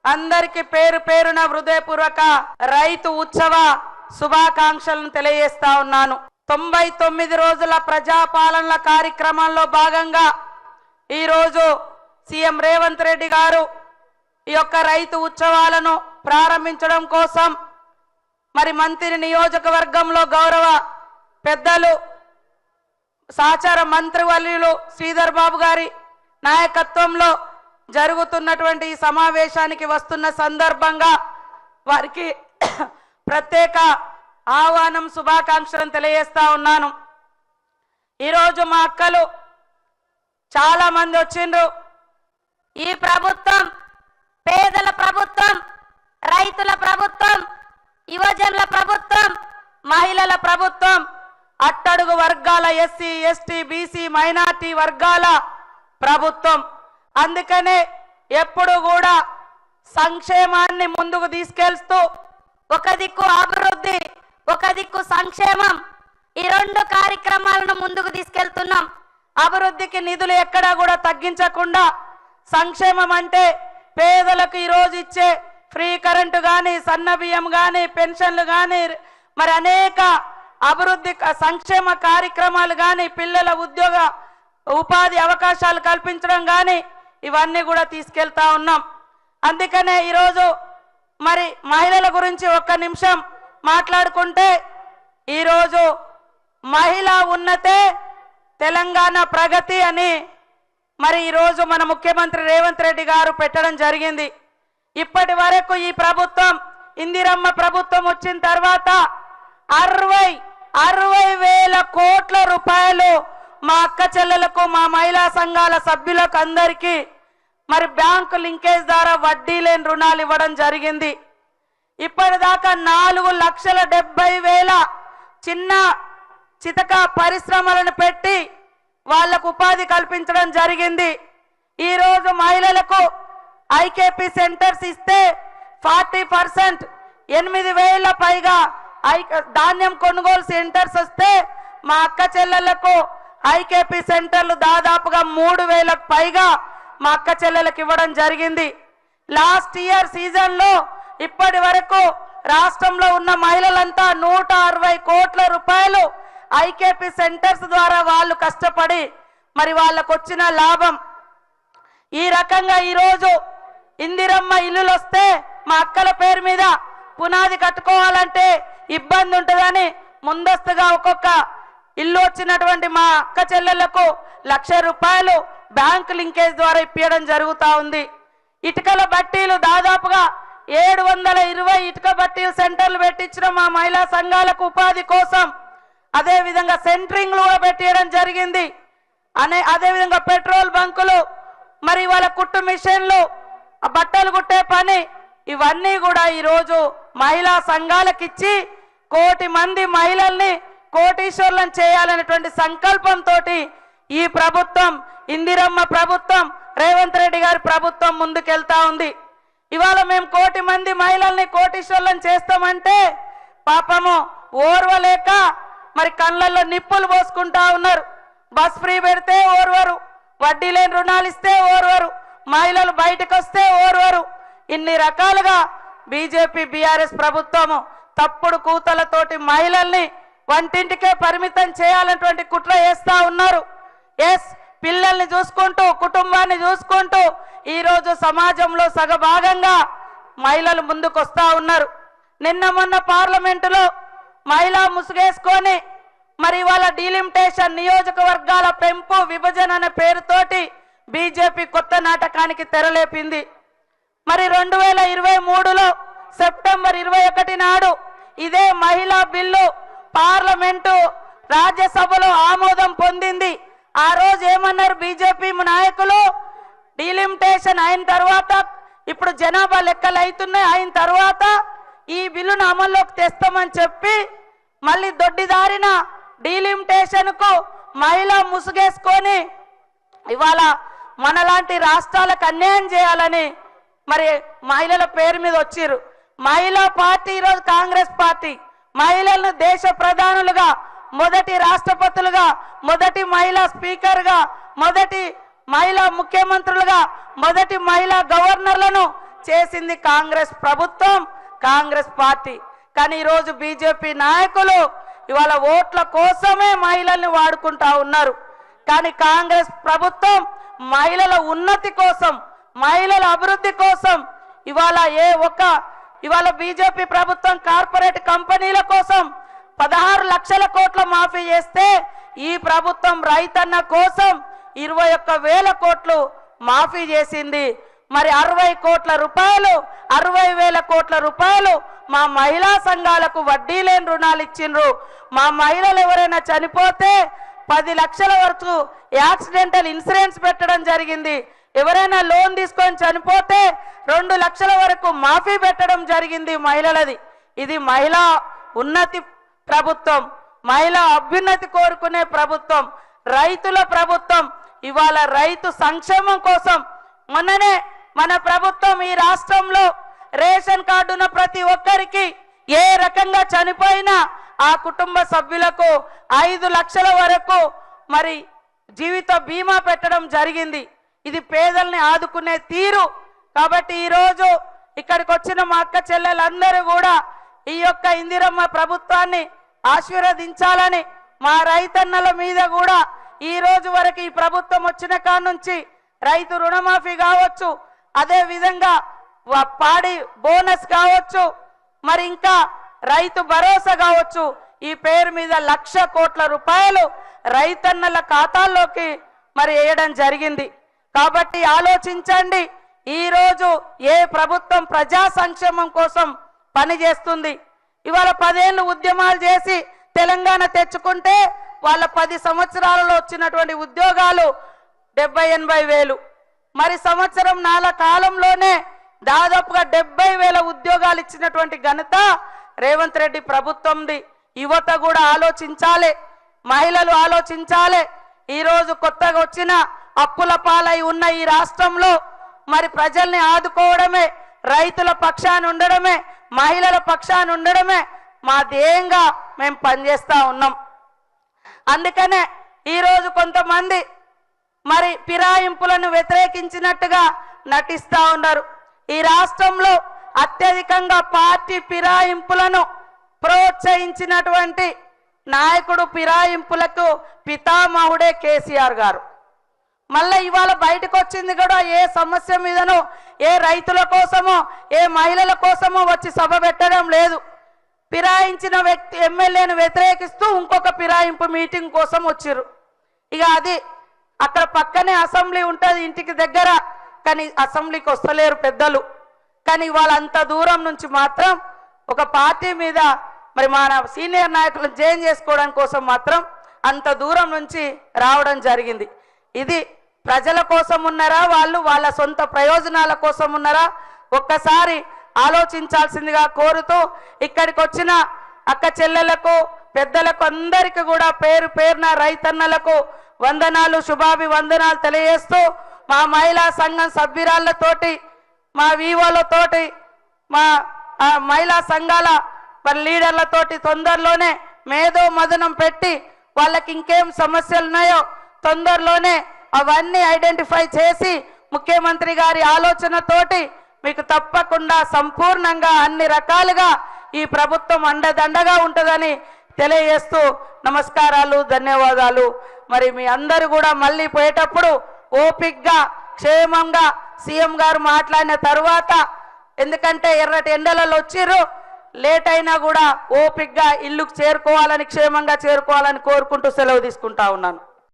అందరికీ పేరు పేరున హృదయపూర్వక రైతు ఉత్సవ శుభాకాంక్షలను తెలియజేస్తా ఉన్నాను. 99 రోజుల ప్రజాపాలన కార్యక్రమంలో భాగంగా ఈ రోజు సీఎం రేవంత్ రెడ్డి గారు ఈ యొక్క రైతు ఉత్సవాలను ప్రారంభించడం కోసం మరి మంత్రి నియోజకవర్గంలో గౌరవ పెద్దలు సహచార మంత్రివర్యులు శ్రీధర్ బాబు గారి నాయకత్వంలో జరుగుతున్నటువంటి ఈ సమావేశానికి వస్తున్న సందర్భంగా వారికి ప్రత్యేక ఆహ్వానం శుభాకాంక్షలను తెలియజేస్తా ఉన్నాను. ఈరోజు మా అక్కలు చాలా మంది వచ్చిండ్రు. ఈ ప్రభుత్వం పేదల ప్రభుత్వం, రైతుల ప్రభుత్వం, యువజనుల ప్రభుత్వం, మహిళల ప్రభుత్వం, అట్టడుగు వర్గాల ఎస్సీ ఎస్టీ బీసీ మైనార్టీ వర్గాల ప్రభుత్వం. అందుకనే ఎప్పుడు కూడా సంక్షేమాన్ని ముందుకు తీసుకెళ్తూ ఒక దిక్కు అభివృద్ధి, ఒక దిక్కు సంక్షేమం, ఈ రెండు కార్యక్రమాలను ముందుకు తీసుకెళ్తున్నాం. అభివృద్ధికి నిధులు ఎక్కడా కూడా తగ్గించకుండా, సంక్షేమం అంటే పేదలకు ఈరోజు ఇచ్చే ఫ్రీ కరెంటు కానీ, సన్న బియ్యం కానీ, పెన్షన్లు కానీ, మరి అనేక అభివృద్ధి సంక్షేమ కార్యక్రమాలు కానీ, పిల్లల ఉద్యోగ ఉపాధి అవకాశాలు కల్పించడం కానీ ఇవన్నీ కూడా తీసుకెళ్తా ఉన్నాం. అందుకనే ఈరోజు మరి మహిళల గురించి ఒక్క నిమిషం మాట్లాడుకుంటే, ఈరోజు మహిళా ఉన్నతే తెలంగాణ ప్రగతి అని మరి ఈరోజు మన ముఖ్యమంత్రి రేవంత్ రెడ్డి గారు పెట్టడం జరిగింది. ఇప్పటి వరకు ఈ ప్రభుత్వం ఇందిరమ్మ ప్రభుత్వం వచ్చిన తర్వాత 60,000 కోట్ల రూపాయలు మా అక్క చెల్లెలకు, మా మహిళా సంఘాల సభ్యులకు అందరికీ మరి బ్యాంకు లింకేజ్ ద్వారా వడ్డీ లేని రుణాలు ఇవ్వడం జరిగింది. ఇప్పటిదాకా 4,70,000 చిన్న చితక పరిశ్రమలను పెట్టి వాళ్లకు ఉపాధి కల్పించడం జరిగింది. ఈరోజు మహిళలకు ఐకేపీ సెంటర్స్ ఇస్తే 40% 8,000 పైగా ధాన్యం కొనుగోలు సెంటర్స్ వస్తే మా అక్క చెల్లెళ్లకు ఐకేపీ సెంటర్లు దాదాపుగా 3,000 పైగా మా అక్క చెల్లెలకు ఇవ్వడం జరిగింది. లాస్ట్ ఇయర్ సీజన్ లో ఇప్పటి వరకు రాష్ట్రంలో ఉన్న మహిళలంతా 160 కోట్ల రూపాయలు ఐకేపీ సెంటర్స్ ద్వారా వాళ్ళు కష్టపడి మరి వాళ్ళకు వచ్చిన లాభం. ఈ రకంగా ఈరోజు ఇందిరమ్మ ఇల్లులు వస్తే మా అక్కల పేరు మీద పునాది కట్టుకోవాలంటే ఇబ్బంది ఉంటుందని ముందస్తుగా ఒక్కొక్క ఇల్లు వచ్చినటువంటి మా అక్క చెల్లెళ్లకు 1,00,000 రూపాయలు బ్యాంకు లింకేజ్ ద్వారా ఇప్పించడం జరుగుతూ ఉంది. ఇటుకల బట్టీలు దాదాపుగా 720 ఇటుక బట్టీలు సెంటర్లు పెట్టించిన మా మహిళా సంఘాలకు ఉపాధి కోసం. అదేవిధంగా సెంటరింగ్లు కూడా పెట్టియడం జరిగింది. అదేవిధంగా పెట్రోల్ బంకులు, మరి వాళ్ళ కుట్టు మిషన్లు, బట్టలు కుట్టే పని, ఇవన్నీ కూడా ఈరోజు మహిళా సంఘాలకు ఇచ్చి 1 కోటి మంది మహిళల్ని కోటీశ్వర్లను చేయాలనేటువంటి సంకల్పంతో ఈ ప్రభుత్వం, ఇందిరమ్మ ప్రభుత్వం, రేవంత్ రెడ్డి గారి ప్రభుత్వం ముందుకెళ్తా ఉంది. ఇవాళ మేము 1 కోటి మంది మహిళల్ని కోటీశ్వర్లను చేస్తామంటే పాపము ఓర్వలేక మరి కళ్ళల్లో నిప్పులు పోసుకుంటా ఉన్నారు. బస్ ఫ్రీ పెడితే ఓర్వరు, వడ్డీ లేని రుణాలు ఇస్తే ఓర్వరు, మహిళలు బయటకు వస్తే ఓర్వరు. ఇన్ని రకాలుగా బీజేపీ బీఆర్ఎస్ ప్రభుత్వము తప్పుడు కూతలతోటి మహిళల్ని వంటింటికే పరిమితం చేయాలన్నటువంటి కుట్ర చేస్తా ఉన్నారు. పిల్లల్ని చూసుకుంటూ, కుటుంబాన్ని చూసుకుంటూ ఈరోజు సమాజంలో సగభాగంగా మహిళలు ముందుకు వస్తా ఉన్నారు. నిన్న మొన్న పార్లమెంటులో మహిళా ముసుగేసుకొని మరి వాళ్ళ డీలిమిటేషన్, నియోజకవర్గాల పెంపు, విభజన అనే పేరుతోటి బీజేపీ కొత్త నాటకానికి తెరలేపింది. మరి 2023లో సెప్టెంబర్ 21 నాడు ఇదే మహిళా బిల్లు పార్లమెంటు రాజ్యసభలో ఆమోదం పొందింది. ఆ రోజు ఏమన్నారు బీజేపీ నాయకులు? డీలిమిటేషన్ అయిన తర్వాత, ఇప్పుడు జనాభా లెక్కలు అవుతున్నాయి, అయిన తర్వాత ఈ బిల్లును అమల్లోకి తెస్తామని చెప్పి మళ్ళీ దొడ్డిదారిన డీలిమిటేషన్ కు మహిళా ముసుగేసుకొని ఇవాళ మనలాంటి రాష్ట్రాలకు అన్యాయం చేయాలని మరి మహిళల పేరు మీద వచ్చిర్రు. మహిళా పార్టీ ఈరోజు కాంగ్రెస్ పార్టీ మహిళలను దేశ ప్రధానులుగా, మొదటి రాష్ట్రపతులుగా, మొదటి మహిళా స్పీకర్గా, మొదటి మహిళా ముఖ్యమంత్రులుగా, మొదటి మహిళా గవర్నర్లను చేసింది కాంగ్రెస్ ప్రభుత్వం, కాంగ్రెస్ పార్టీ. కానీ ఈరోజు బీజేపీ నాయకులు ఇవాళ ఓట్ల కోసమే మహిళల్ని వాడుకుంటా ఉన్నారు. కానీ కాంగ్రెస్ ప్రభుత్వం మహిళల ఉన్నతి కోసం, మహిళల అభివృద్ధి కోసం ఇవాళ బీజేపీ ప్రభుత్వం కార్పొరేట్ కంపెనీల కోసం 16 లక్షల కోట్ల మాఫీ చేస్తే ఈ ప్రభుత్వం రైతన్న కోసం 21,000 కోట్లు మాఫీ చేసింది. మరి 60 కోట్ల రూపాయలు, 60,000 కోట్ల రూపాయలు మా మహిళా సంఘాలకు వడ్డీ లేని రుణాలు ఇచ్చిండ్రు. మా మహిళలు ఎవరైనా చనిపోతే 10 లక్షల వరకు యాక్సిడెంటల్ ఇన్సూరెన్స్ పెట్టడం జరిగింది. ఎవరైనా లోన్ తీసుకొని చనిపోతే 2 లక్షల వరకు మాఫీ పెట్టడం జరిగింది మహిళలది. ఇది మహిళా ఉన్నతి ప్రభుత్వం, మహిళా అభ్యున్నతి కోరుకునే ప్రభుత్వం, రైతుల ప్రభుత్వం. ఇవాళ రైతు సంక్షేమం కోసం మొన్ననే మన ప్రభుత్వం ఈ రాష్ట్రంలో రేషన్ కార్డు ఉన్న ప్రతి ఒక్కరికి ఏ రకంగా చనిపోయినా ఆ కుటుంబ సభ్యులకు 5 లక్షల వరకు మరి జీవిత బీమా పెట్టడం జరిగింది. ఇది పేదల్ని ఆదుకునే తీరు. కాబట్టి ఈరోజు ఇక్కడికి వచ్చిన మా అక్క చెల్లెలందరూ కూడా ఈ యొక్క ఇందిరమ్మ ప్రభుత్వాన్ని ఆశీర్వదించాలని, మా రైతన్నల మీద కూడా ఈ రోజు వరకు ఈ ప్రభుత్వం వచ్చిన కాడ నుంచి రైతు రుణమాఫీ కావచ్చు, అదే విధంగా పాడి బోనస్ కావచ్చు, మరి ఇంకా రైతు భరోసా కావచ్చు, ఈ పేరు మీద 1,00,000 కోట్ల రూపాయలు రైతన్నల ఖాతాల్లోకి మరి వేయడం జరిగింది. కాబట్టి ఆలోచించండి, ఈరోజు ఏ ప్రభుత్వం ప్రజా సంక్షేమం కోసం పనిచేస్తుంది. ఇవాళ 10 ఏళ్ళు ఉద్యమాలు చేసి తెలంగాణ తెచ్చుకుంటే వాళ్ళ 10 సంవత్సరాలలో వచ్చినటువంటి ఉద్యోగాలు 70-80 వేలు. మరి సంవత్సరం 4 కాలంలోనే దాదాపుగా 70,000 ఉద్యోగాలు ఇచ్చినటువంటి ఘనత రేవంత్ రెడ్డి ప్రభుత్వంది. యువత కూడా ఆలోచించాలి, మహిళలు ఆలోచించాలి. ఈరోజు కొత్తగా వచ్చిన అప్పుల పాలై ఉన్న ఈ రాష్ట్రంలో మరి ప్రజల్ని ఆదుకోవడమే, రైతుల పక్షాన ఉండడమే, మహిళల పక్షాన ఉండడమే మా ధ్యేయంగా మేము పనిచేస్తా ఉన్నాం. అందుకనే ఈరోజు కొంతమంది మరి ఫిరాయింపులను వ్యతిరేకించినట్టుగా నటిస్తా ఉన్నారు. ఈ రాష్ట్రంలో అత్యధికంగా పార్టీ ఫిరాయింపులను ప్రోత్సహించినటువంటి నాయకుడు, ఫిరాయింపులకు పితామహుడే కేసీఆర్ గారు. మళ్ళీ ఇవాళ బయటకు వచ్చింది కూడా ఏ సమస్య మీదనో, ఏ రైతుల కోసమో, ఏ మహిళల కోసమో వచ్చి సభ పెట్టడం లేదు. ఫిరాయించిన వ్యక్తి ఎమ్మెల్యేను వ్యతిరేకిస్తూ ఇంకొక ఫిరాయింపు మీటింగ్ కోసం వచ్చిర్రు. ఇక అది అక్కడ పక్కనే అసెంబ్లీ ఉంటుంది ఇంటికి దగ్గర, కానీ అసెంబ్లీకి వస్తలేరు పెద్దలు. కానీ వాళ్ళంత దూరం నుంచి మాత్రం ఒక పార్టీ మీద మరి మన సీనియర్ నాయకులను జాయిన్ చేసుకోవడం కోసం మాత్రం అంత దూరం నుంచి రావడం జరిగింది. ఇది ప్రజల కోసం ఉన్నారా, వాళ్ళు వాళ్ళ సొంత ప్రయోజనాల కోసం ఉన్నారా? ఒక్కసారి ఆలోచించాల్సిందిగా కోరుతూ ఇక్కడికి వచ్చిన అక్క చెల్లెలకు, పెద్దలకు అందరికీ కూడా పేరు పేరున రైతన్నలకు వందనాలు, శుభాభివందనాలు తెలియజేస్తూ మా మహిళా సంఘం సభ్యురాళ్లతోటి, మా వీవోలతోటి, మా మహిళా సంఘాల లీడర్లతోటి తొందరలోనే మేధో మదనం పెట్టి వాళ్ళకి ఇంకేం సమస్యలు ఉన్నాయో తొందరలోనే అవన్నీ ఐడెంటిఫై చేసి ముఖ్యమంత్రి గారి ఆలోచనతోటి మీకు తప్పకుండా సంపూర్ణంగా అన్ని రకాలుగా ఈ ప్రభుత్వం అండదండగా ఉంటుందని తెలియజేస్తూ నమస్కారాలు, ధన్యవాదాలు. మరి మీ అందరూ కూడా మళ్ళీ పోయేటప్పుడు ఓపికగా క్షేమంగా సీఎం గారు మాట్లాడిన తర్వాత, ఎందుకంటే ఎర్రటి ఎండలలో వచ్చిర్రు, లేట్ అయినా కూడా ఓపికగా ఇల్లుకు చేరుకోవాలని, క్షేమంగా చేరుకోవాలని కోరుకుంటూ సెలవు తీసుకుంటా ఉన్నాను.